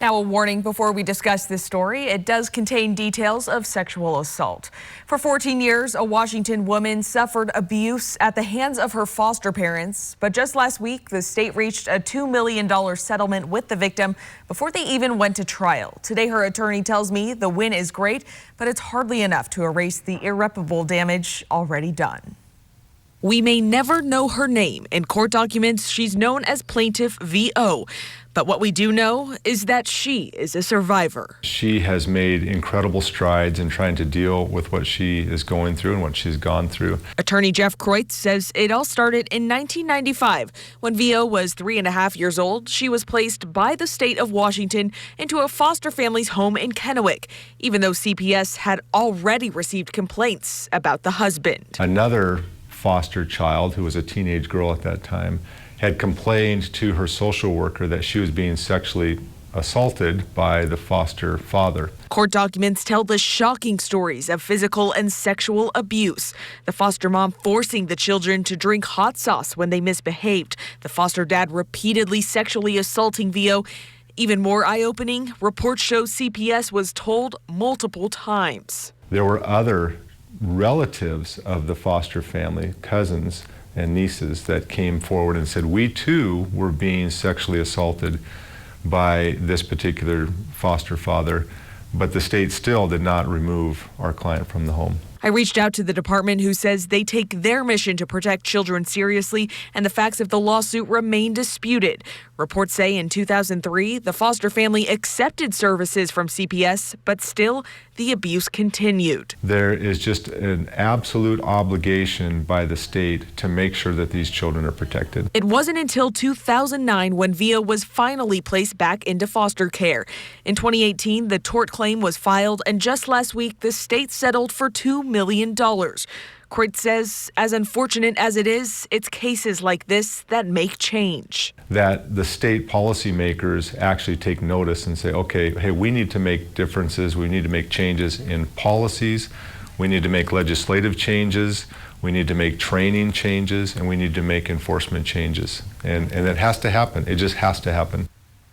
Now, a warning before we discuss this story. It does contain details of sexual assault. For 14 years, a Washington woman suffered abuse at the hands of her foster parents. But just last week, the state reached a $2 million settlement with the victim before they even went to trial. Today, her attorney tells me the win is great, but it's hardly enough to erase the irreparable damage already done. We may never know her name. In court documents, she's known as Plaintiff VO. But what we do know is that she is a survivor. She has made incredible strides in trying to deal with what she is going through and what she's gone through. Attorney Jeff Kreutz says it all started in 1995. When VO was 3.5 years old, she was placed by the state of Washington into a foster family's home in Kennewick, even though CPS had already received complaints about the husband. Another foster child, who was a teenage girl at that time, had complained to her social worker that she was being sexually assaulted by the foster father. Court documents tell the shocking stories of physical and sexual abuse. The foster mom forcing the children to drink hot sauce when they misbehaved. The foster dad repeatedly sexually assaulting VO. Even more eye-opening, reports show CPS was told multiple times. There were other relatives of the foster family, cousins and nieces, that came forward and said, we too were being sexually assaulted by this particular foster father, but the state still did not remove our client from the home. I reached out to the department, who says they take their mission to protect children seriously, and the facts of the lawsuit remain disputed. Reports say in 2003, the foster family accepted services from CPS, but still the abuse continued. There is just an absolute obligation by the state to make sure that these children are protected. It wasn't until 2009 when VO was finally placed back into foster care. In 2018, the tort claim was filed, and just last week, the state settled for $2 million. Kreutz says, as unfortunate as it is, it's cases like this that make change. That the state policymakers actually take notice and say, okay, hey, we need to make differences. We need to make changes in policies. We need to make legislative changes. We need to make training changes, and we need to make enforcement changes. And it has to happen. It just has to happen.